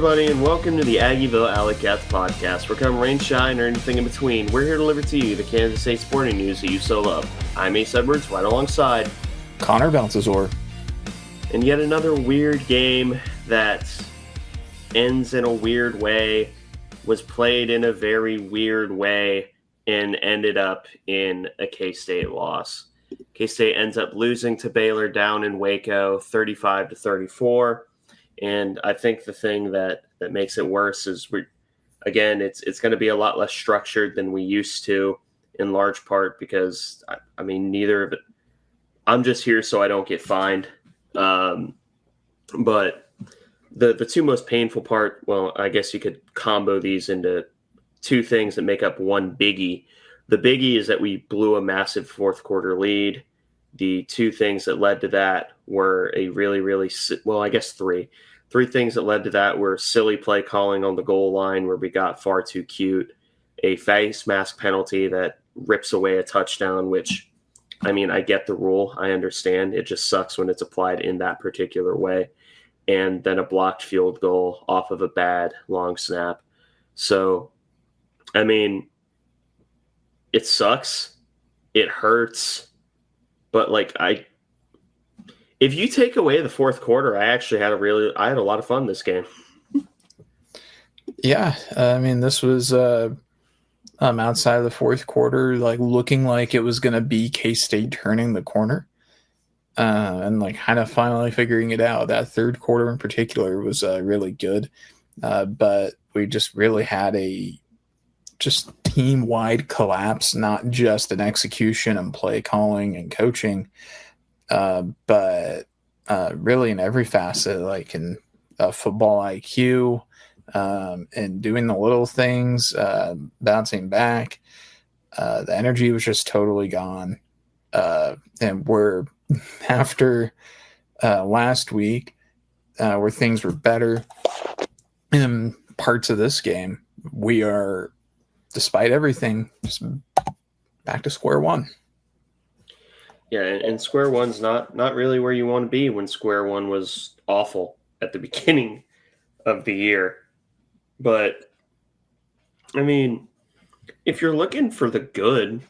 everybody, and welcome to the Aggieville Alleycats podcast. Where come rain, shine, or anything in between, we're here to deliver to you the Kansas State sporting news that you so love. I'm Ace Edwards, right alongside Connor Baltazar. And yet another weird game that ends in a weird way, was played in a very weird way, and ended up in a K-State loss. K-State ends up losing to Baylor down in Waco, 35-34. And I think the thing that makes it worse is it's going to be a lot less structured than we used to, in large part because neither of it. I'm just here so I don't get fined. But the two most painful part, well, I guess you could combo these into two things that make up one biggie. The biggie is that we blew a massive fourth quarter lead. The two things that led to that were three things that led to that were silly play calling on the goal line where we got far too cute, a face mask penalty that rips away a touchdown, which, I get the rule. I understand. It just sucks when it's applied in that particular way. And then a blocked field goal off of a bad long snap. So, it sucks. It hurts. But if you take away the fourth quarter, I actually had a lot of fun this game. Yeah, this was outside of the fourth quarter, looking like it was going to be K-State turning the corner, and kind of finally figuring it out. That third quarter in particular was really good, but we just really had a team-wide collapse, not just an execution and play calling and coaching. But really in every facet, like in football IQ, and doing the little things, bouncing back, the energy was just totally gone. And we're after last week, where things were better in parts of this game, we are, despite everything, just back to square one. Yeah, and square one's not really where you want to be when square one was awful at the beginning of the year. But, if you're looking for the good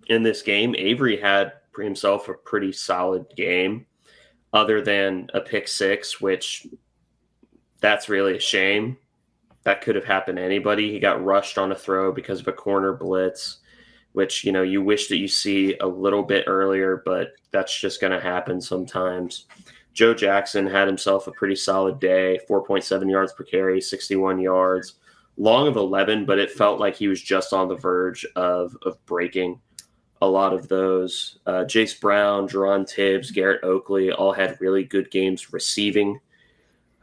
in this game, Avery had for himself a pretty solid game, other than a pick six, which that's really a shame. That could have happened to anybody. He got rushed on a throw because of a corner blitz, which, you wish that you see a little bit earlier, but that's just going to happen sometimes. Joe Jackson had himself a pretty solid day, 4.7 yards per carry, 61 yards, long of 11, but it felt like he was just on the verge of breaking a lot of those. Jace Brown, Jerron Tibbs, Garrett Oakley all had really good games receiving.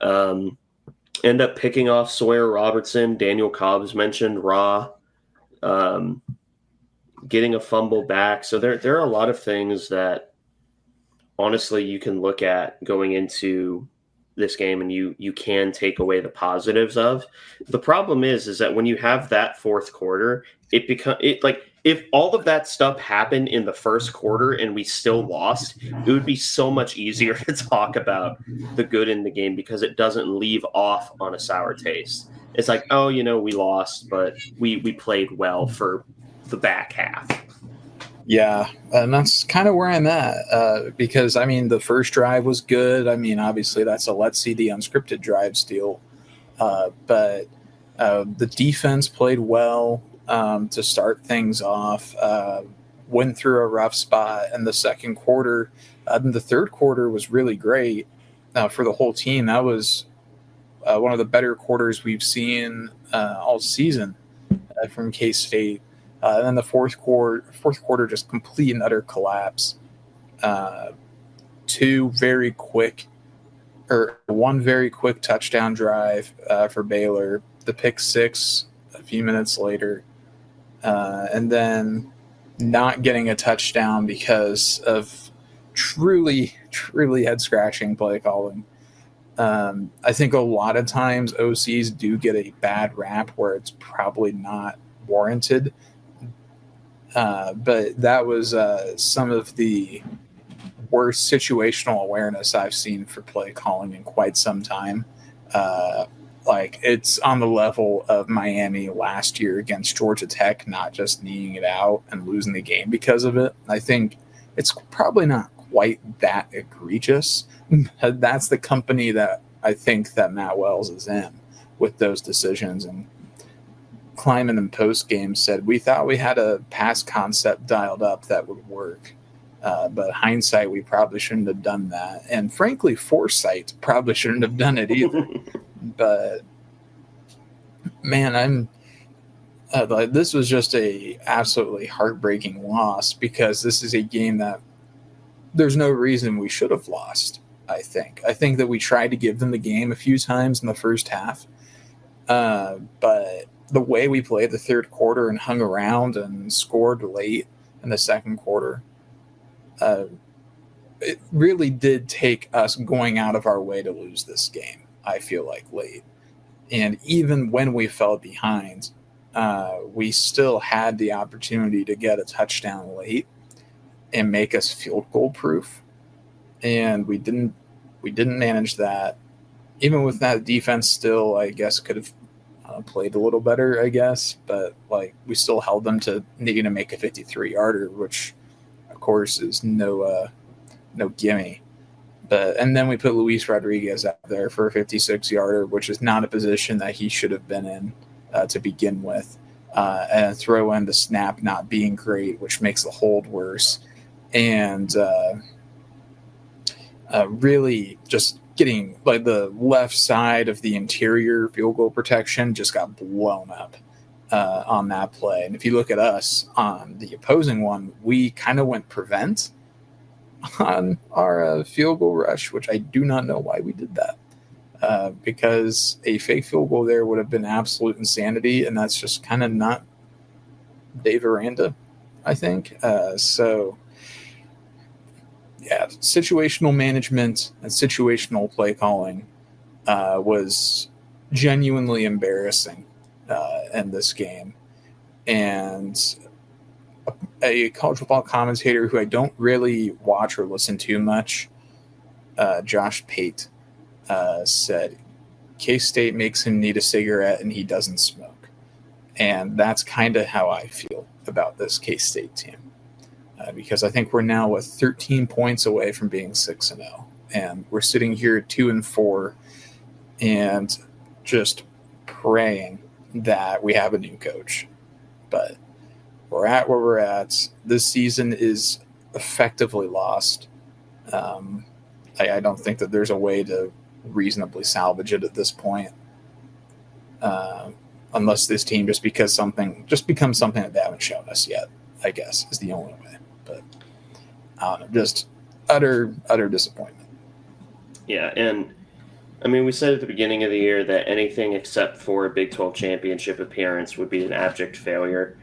End up picking off Sawyer Robertson, Daniel Cobbs mentioned, getting a fumble back. So there are a lot of things that honestly you can look at going into this game and you can take away the positives of. The problem is that when you have that fourth quarter, if all of that stuff happened in the first quarter and we still lost, it would be so much easier to talk about the good in the game because it doesn't leave off on a sour taste. It's like, we lost, but we played well for the back half. Yeah, and that's kind of where I'm at, because the first drive was good. Obviously that's a let's see the unscripted drives deal, but the defense played well to start things off, went through a rough spot in the second quarter. And the third quarter was really great for the whole team. That was one of the better quarters we've seen all season from K-State. And then the fourth quarter, just complete and utter collapse. One very quick touchdown drive for Baylor, the pick six a few minutes later, and then not getting a touchdown because of truly head-scratching play calling. I think a lot of times OCs do get a bad rap where it's probably not warranted. But that was some of the worst situational awareness I've seen for play calling in quite some time. like it's on the level of Miami last year against Georgia Tech, not just kneeing it out and losing the game because of it. I think it's probably not quite that egregious. That's the company that I think that Matt Wells is in with those decisions. And Kleiman in post game said, we thought we had a pass concept dialed up that would work. But hindsight, we probably shouldn't have done that. And frankly, foresight probably shouldn't have done it either. But man, this was just a absolutely heartbreaking loss because this is a game that there's no reason we should have lost. I think that we tried to give them the game a few times in the first half, but the way we played the third quarter and hung around and scored late in the second quarter, it really did take us going out of our way to lose this game. I feel like late. And even when we fell behind, we still had the opportunity to get a touchdown late and make us field goal proof. And we didn't manage that. Even with that, defense still, I guess, could have played a little better, I guess. But like we still held them to needing to make a 53-yarder, which of course is no gimme. And then we put Luis Rodriguez out there for a 56-yarder, which is not a position that he should have been in to begin with. And throw in the snap not being great, which makes the hold worse. And really just getting like the left side of the interior field goal protection just got blown up on that play. And if you look at us on the opposing one, we kind of went prevent on our field goal rush, which I do not know why we did that, because a fake field goal there would have been absolute insanity, and that's just kind of not Dave Aranda, I think. So, yeah, situational management and situational play calling was genuinely embarrassing in this game. And a college football commentator who I don't really watch or listen to much, Josh Pate, said, K-State makes him need a cigarette and he doesn't smoke. And that's kind of how I feel about this K-State team. Because I think we're now 13 points away from being 6-0. And we're sitting here at 2-4 and just praying that we have a new coach. But we're at where we're at. This season is effectively lost. I don't think that there's a way to reasonably salvage it at this point, unless this team just becomes something that they haven't shown us yet, I guess, is the only way. But I don't know, just utter disappointment. Yeah, and I mean, we said at the beginning of the year that anything except for a Big 12 championship appearance would be an abject failure.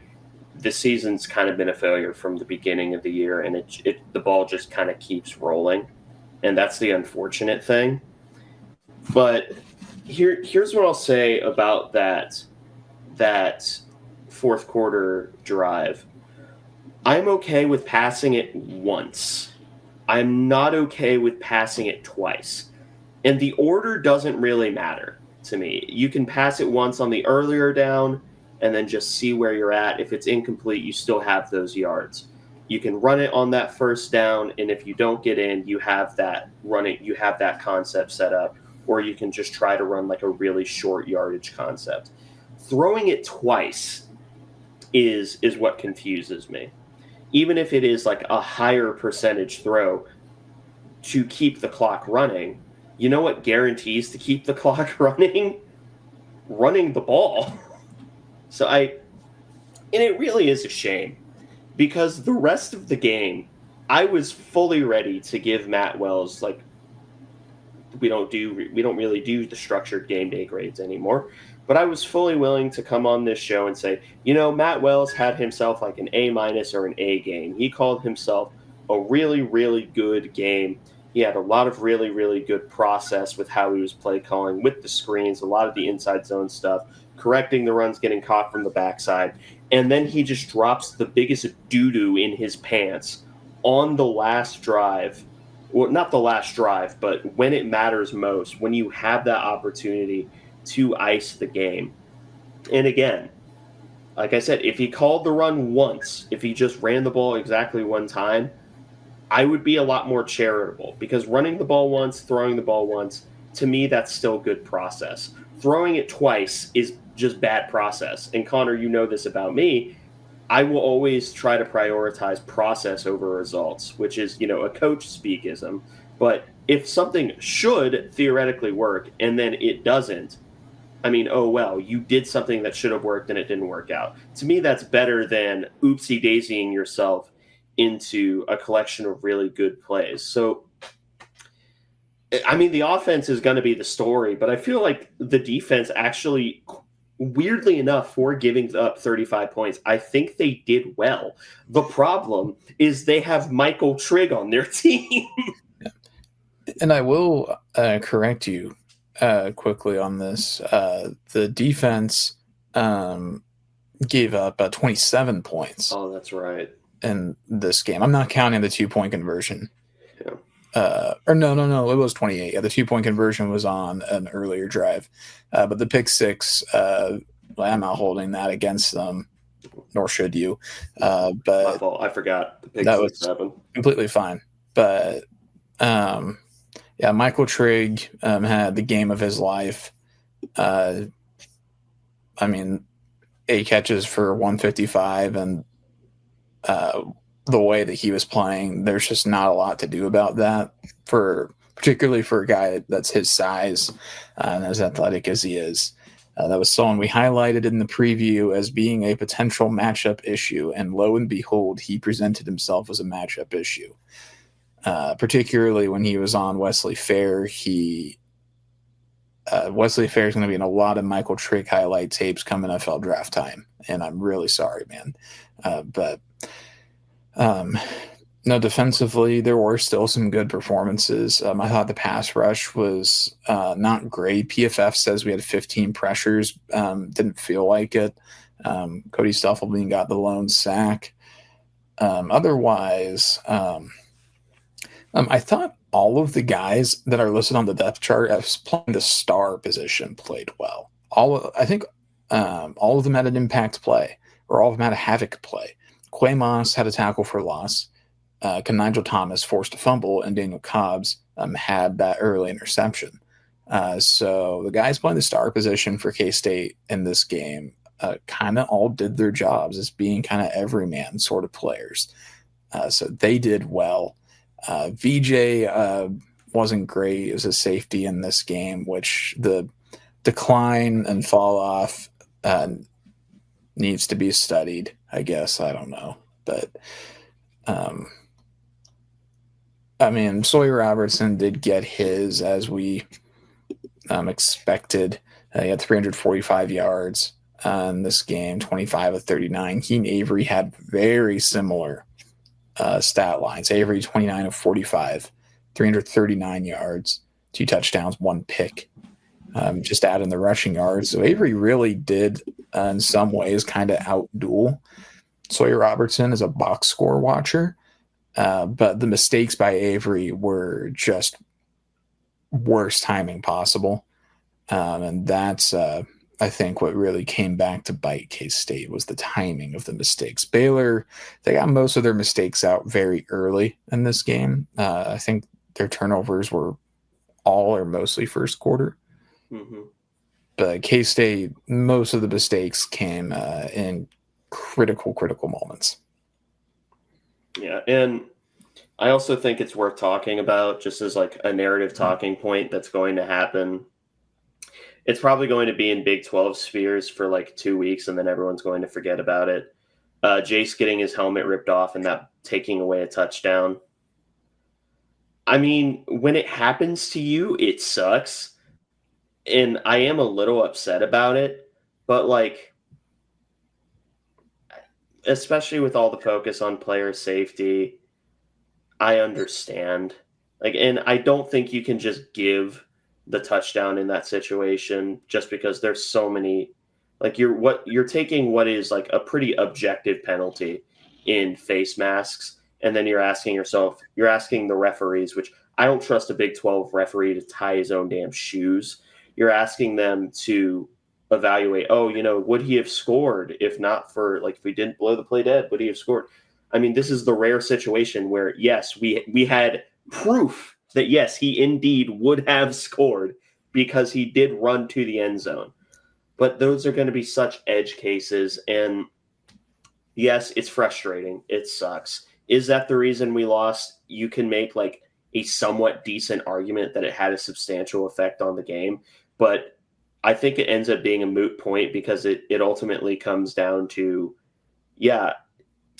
This season's kind of been a failure from the beginning of the year, and the ball just kind of keeps rolling, and that's the unfortunate thing. But here's what I'll say about that fourth quarter drive. I'm okay with passing it once. I'm not okay with passing it twice. And the order doesn't really matter to me. You can pass it once on the earlier down and then just see where you're at. If it's incomplete, you still have those yards. You can run it on that first down, and if you don't get in, you have that concept set up, or you can just try to run like a really short yardage concept. Throwing it twice is what confuses me. Even if it is like a higher percentage throw to keep the clock running, you know what guarantees to keep the clock running? Running the ball. And it really is a shame, because the rest of the game, I was fully ready to give Matt Wells, like, we don't really do the structured game day grades anymore, but I was fully willing to come on this show and say, Matt Wells had himself like an A- or an A game. He called himself a really, really good game. He had a lot of really, really good process with how he was play calling, with the screens, a lot of the inside zone stuff, correcting the runs, getting caught from the backside. And then he just drops the biggest doo-doo in his pants on the last drive. Well, not the last drive, but when it matters most, when you have that opportunity to ice the game. And again, like I said, if he called the run once, if he just ran the ball exactly one time, I would be a lot more charitable, because running the ball once, throwing the ball once, to me, that's still good process. Throwing it twice is just bad process. And Connor, you know this about me. I will always try to prioritize process over results, which is, a coach speakism. But if something should theoretically work and then it doesn't, I mean, oh, well, you did something that should have worked and it didn't work out. To me, that's better than oopsie daisying yourself into a collection of really good plays. So, I mean, the offense is going to be the story, but I feel like the defense actually, weirdly enough, for giving up 35 points, I think they did well. The problem is they have Michael Trigg on their team. And I will correct you quickly on this. The defense gave up 27 points. Oh, that's right. In this game. I'm not counting the 2-point conversion. Yeah. Or no, it was 28. Yeah, the 2-point conversion was on an earlier drive. But the pick six, I'm not holding that against them, nor should you. But my fault. I forgot. The pick that six was happened. Completely fine. But yeah, Michael Trigg had the game of his life. I mean, 8 catches for 155, and the way that he was playing, there's just not a lot to do about that, particularly for a guy that's his size and as athletic as he is. That was someone we highlighted in the preview as being a potential matchup issue, and lo and behold, he presented himself as a matchup issue. Particularly when he was on Wesley Fair, Wesley Fair is going to be in a lot of Michael Trigg highlight tapes come NFL draft time, and I'm really sorry, man. But no, defensively, there were still some good performances. I thought the pass rush was not great. PFF says we had 15 pressures. Didn't feel like it. Cody Stuffelbein got the lone sack. Otherwise, I thought all of the guys that are listed on the depth chart as playing the star position played well. I think all of them had an impact play, or all of them had a havoc play. Quay Moss had a tackle for loss. Nigel Thomas forced a fumble, and Daniel Cobbs had that early interception. So the guys playing the star position for K-State in this game kind of all did their jobs as being kind of everyman sort of players. So they did well. VJ wasn't great as a safety in this game, which the decline and fall off needs to be studied, I guess. I don't know. But, I mean, Sawyer Robertson did get his, as we expected. He had 345 yards in this game, 25 of 39. He and Avery had very similar stat lines. Avery, 29 of 45, 339 yards, 2 touchdowns, 1 pick. Just add in the rushing yards. So Avery really did, in some ways, kind of outduel Sawyer Robertson as a box score watcher. But the mistakes by Avery were just worst timing possible. And that's, I think, what really came back to bite K-State was the timing of the mistakes. Baylor, they got most of their mistakes out very early in this game. I think their turnovers were all or mostly first quarter. Mm-hmm. But K-State, most of the mistakes came in critical moments. Yeah, and I also think it's worth talking about, just as like a narrative talking point that's going to happen. It's probably going to be in Big 12 spheres for like 2 weeks, and then everyone's going to forget about it. Jace getting his helmet ripped off and that taking away a touchdown. I mean, when it happens to you, it sucks. And I am a little upset about it, but like, especially with all the focus on player safety, I understand. Like, and I don't think you can just give the touchdown in that situation just because there's so many, like you're taking what is like a pretty objective penalty in face masks, and then you're asking the referees, which I don't trust a Big 12 referee to tie his own damn shoes. you're asking them to evaluate, would he have scored if not for, like, if we didn't blow the play dead, would he have scored? I mean, this is the rare situation where, yes, we had proof that, yes, he indeed would have scored because he did run to the end zone. But those are going to be such edge cases. And yes, it's frustrating. It sucks. Is that the reason we lost? You can make like a somewhat decent argument that it had a substantial effect on the game. But I think it ends up being a moot point because it ultimately comes down to, yeah,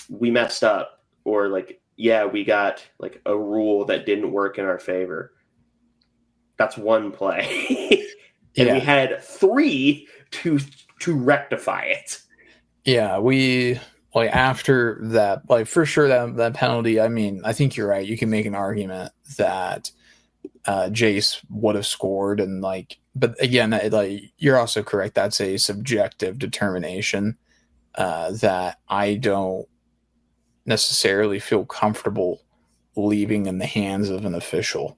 we messed up, or like, yeah, we got like a rule that didn't work in our favor. That's one play. And we had 3 to rectify it. Yeah, we like after that, like for sure that penalty. I mean, I think you're right. You can make an argument that Jace would have scored, and like, but again, like you're also correct. That's a subjective determination that I don't necessarily feel comfortable leaving in the hands of an official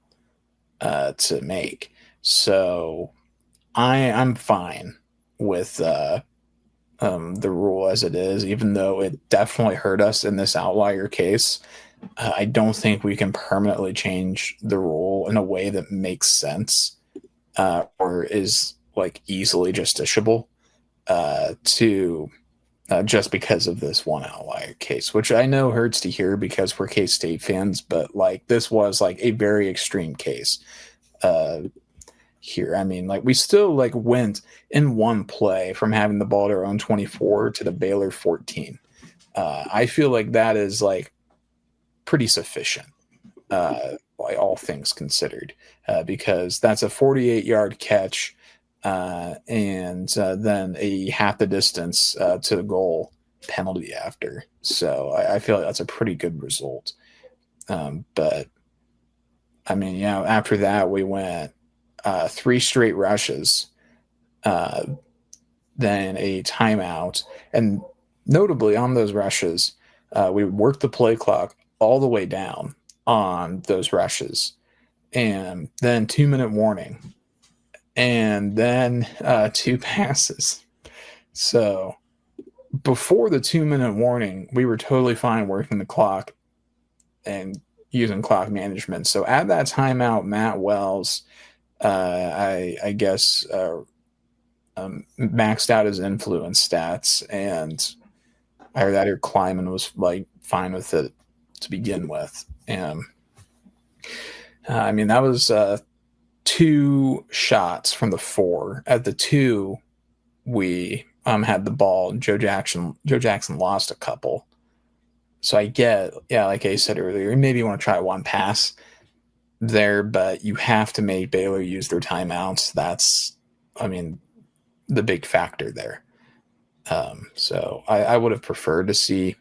to make. So I'm fine with the rule as it is, even though it definitely hurt us in this outlier case. I don't think we can permanently change the rule in a way that makes sense or is like easily justiciable to just because of this one outlier case, which I know hurts to hear because we're K-State fans, but like this was like a very extreme case here. I mean, like we still like went in one play from having the ball at our own 24 to the Baylor 14. I feel like that is like pretty sufficient, by all things considered, because that's a 48-yard catch and then a half the distance to the goal penalty after. So I feel like that's a pretty good result. But I mean, after that we went 3 straight rushes, then a timeout, and notably on those rushes, we worked the play clock all the way down on those rushes, and then 2-minute warning, and then 2 passes. So before the 2-minute warning, we were totally fine working the clock and using clock management. So at that timeout, Matt Wells, I guess, maxed out his influence stats, and either that or Kleiman was like fine with it to begin with. And I mean, that was 2 shots from the 4. At the 2, we had the ball. Joe Jackson lost a couple. So I get, like I said earlier, maybe you want to try one pass there, but you have to make Baylor use their timeouts. That's, I mean, the big factor there. So I would have preferred to see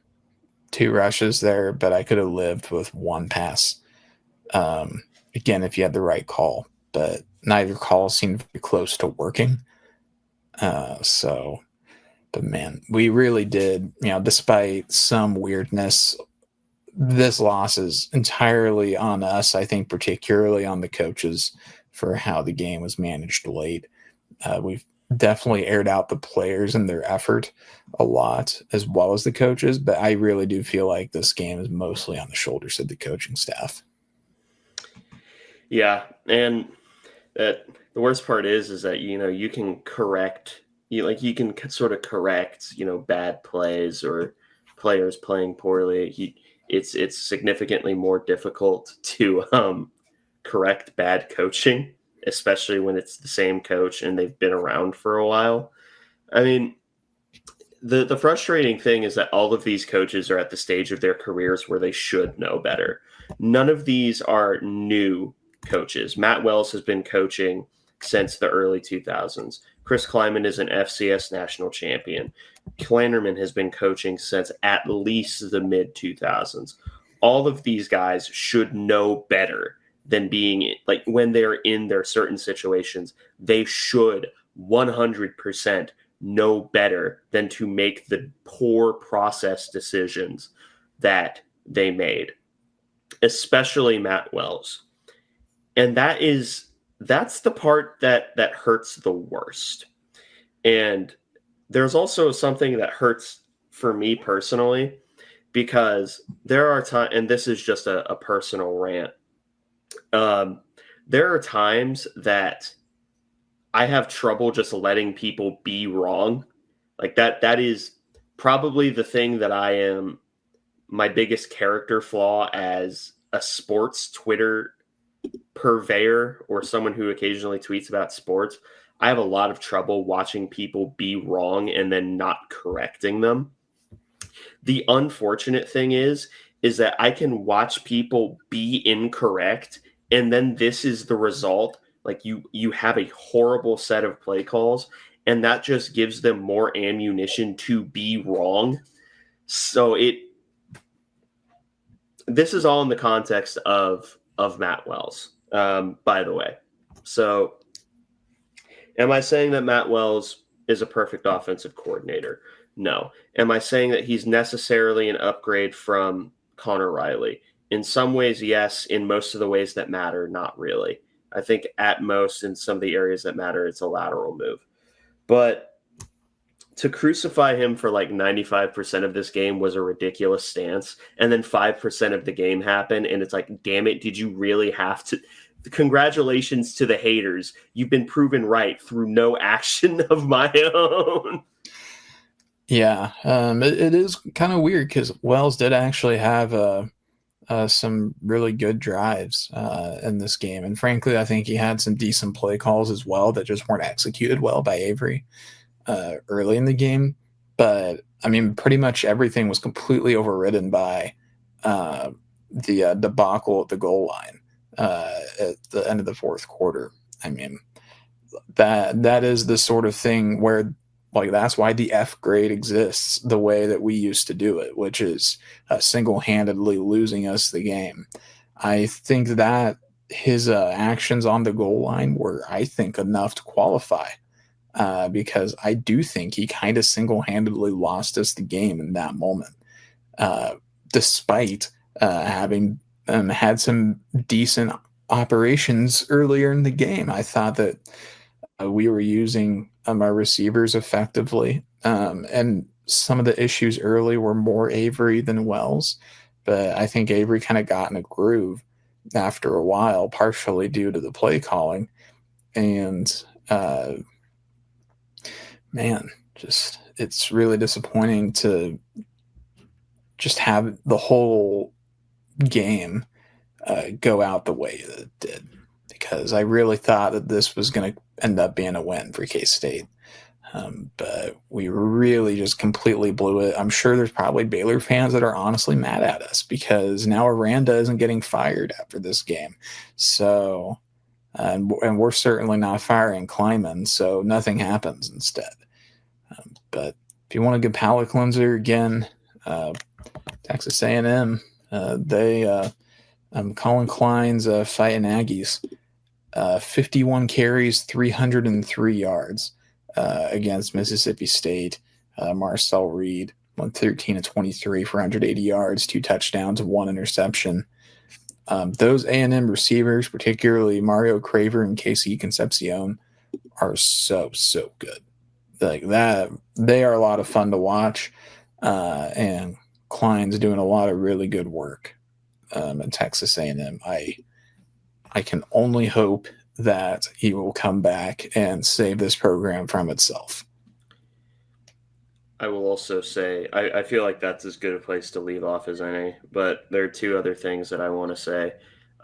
2 rushes there, but I could have lived with 1 pass. Again, if you had the right call, but neither call seemed very close to working. But man, we really did, despite some weirdness, this loss is entirely on us. I think particularly on the coaches for how the game was managed late. We've definitely aired out the players and their effort a lot, as well as the coaches, but I really do feel like this game is mostly on the shoulders of the coaching staff. Yeah, and the worst part is that you can correct, you can sort of correct bad plays or players playing poorly. It's significantly more difficult to correct bad coaching, especially when it's the same coach and they've been around for a while. I mean, the frustrating thing is that all of these coaches are at the stage of their careers where they should know better. None of these are new coaches. Matt Wells has been coaching since the early 2000s. Chris Kleiman is an FCS national champion. Klanderman has been coaching since at least the mid-2000s. All of these guys should know better than being like when they're in their certain situations. They should 100% know better than to make the poor process decisions that they made, especially Matt Wells. And that is that's the part that hurts the worst. And there's also something that hurts for me personally, because there are times, and this is just a personal rant. There are times that I have trouble just letting people be wrong. Like that is probably the thing that I am my biggest character flaw as a sports Twitter purveyor or someone who occasionally tweets about sports. I have a lot of trouble watching people be wrong and then not correcting them. The unfortunate thing is that I can watch people be incorrect, and then this is the result. Like you have a horrible set of play calls, and that just gives them more ammunition to be wrong. So this is all in the context of Matt Wells, by the way. So am I saying that Matt Wells is a perfect offensive coordinator? No. Am I saying that he's necessarily an upgrade from Connor Riley? In some ways, yes. In most of the ways that matter, not really. I think at most in some of the areas that matter, it's a lateral move. But to crucify him for like 95% of this game was a ridiculous stance. And then 5% of the game happened. And it's like, damn it, did you really have to? Congratulations to the haters. You've been proven right through no action of my own. Yeah, it is kind of weird because Wells did actually have some really good drives in this game. And frankly, I think he had some decent play calls as well that just weren't executed well by Avery early in the game. But, I mean, pretty much everything was completely overridden by the debacle at the goal line at the end of the fourth quarter. I mean, that is the sort of thing where, like, that's why the F grade exists the way that we used to do it, which is single-handedly losing us the game. I think that his actions on the goal line were, I think, enough to qualify because I do think he kind of single-handedly lost us the game in that moment, despite having had some decent operations earlier in the game. I thought that we were using our receivers effectively. And some of the issues early were more Avery than Wells. But I think Avery kind of got in a groove after a while, partially due to the play calling. And, man, just it's really disappointing to just have the whole game go out the way that it did, because I really thought that this was going to end up being a win for K-State. But we really just completely blew it. I'm sure there's probably Baylor fans that are honestly mad at us because now Aranda isn't getting fired after this game. So, and we're certainly not firing Kleiman, so nothing happens instead. But if you want a good palate cleanser, again, Texas A&M, Colin Klein's fighting Aggies. 51 carries, 303 yards against Mississippi State. Marcel Reed went 13 of 23 for 180 yards, 2 touchdowns, 1 interception. Those A&M receivers, particularly Mario Craver and Casey Concepcion, are so good. Like that, they are a lot of fun to watch, and Klein's doing a lot of really good work at Texas A&M. I can only hope that he will come back and save this program from itself. I will also say, I feel like that's as good a place to leave off as any, but there are 2 other things that I want to say.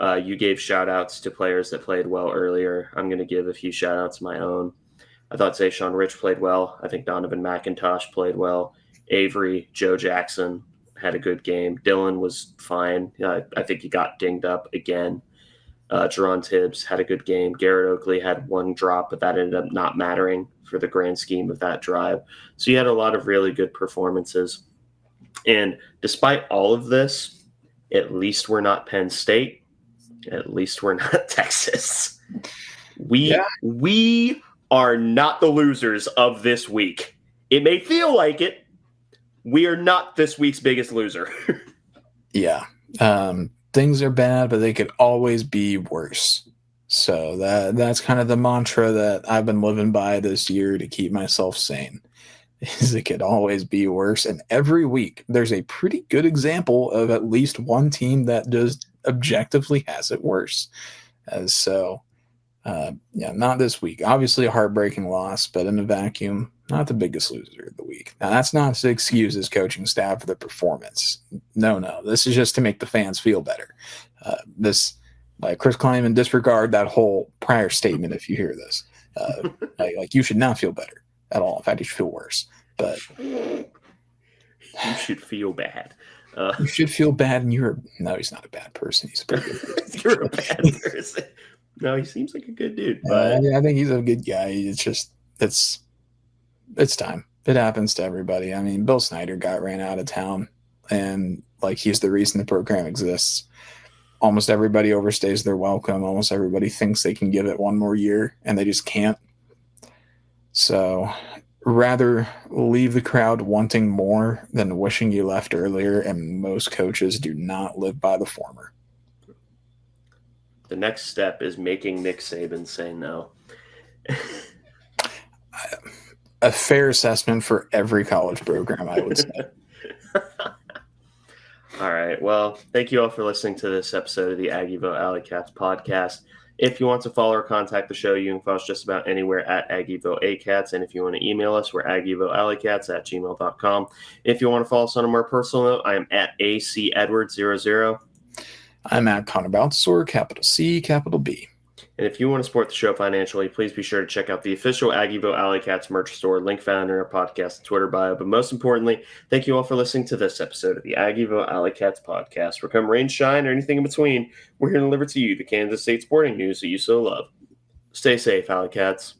You gave shout outs to players that played well earlier. I'm going to give a few shout outs of my own. I thought Zayshawn Rich played well. I think Donovan McIntosh played well. Avery, Joe Jackson had a good game. Dylan was fine. I think he got dinged up again. Jerron Tibbs had a good game. Garrett Oakley had 1 drop, but that ended up not mattering for the grand scheme of that drive. So you had a lot of really good performances. And despite all of this, at least we're not Penn State. At least we're not Texas. We are not the losers of this week. It may feel like it. We are not this week's biggest loser. Yeah. Things are bad, but they could always be worse. So that's kind of the mantra that I've been living by this year to keep myself sane. Is it could always be worse. And every week there's a pretty good example of at least one team that just objectively has it worse. Yeah, not this week. Obviously a heartbreaking loss, but in a vacuum, not the biggest loser of the week. Now that's not to excuse his coaching staff for the performance. No. This is just to make the fans feel better. Like Chris Kleiman, disregard that whole prior statement if you hear this. Like you should not feel better at all. In fact, you should feel worse. But you should feel bad. You should feel bad, and no, he's not a bad person. He's a pretty good person. You're a bad person. No, he seems like a good dude. But I think he's a good guy. It's just it's time. It happens to everybody. I mean, Bill Snyder got ran out of town, and like he's the reason the program exists. Almost everybody overstays their welcome. Almost everybody thinks they can give it one more year, and they just can't. So rather leave the crowd wanting more than wishing you left earlier, and most coaches do not live by the former. The next step is making Nick Saban say no. A fair assessment for every college program, I would say. All right. Well, thank you all for listening to this episode of the Aggieville Alleycats podcast. If you want to follow or contact the show, you can follow us just about anywhere at Aggieville Alleycats. And if you want to email us, we're AggievilleAlleycats@gmail.com. If you want to follow us on a more personal note, I am at ACEdwards00. I'm at Connor Baltasor, capital C, capital B. And if you want to support the show financially, please be sure to check out the official Aggieville Alleycats merch store, link found in our podcast and Twitter bio. But most importantly, thank you all for listening to this episode of the Aggieville Alleycats podcast. Where come rain, shine, or anything in between, we're here to deliver to you the Kansas State sporting news that you so love. Stay safe, Alleycats.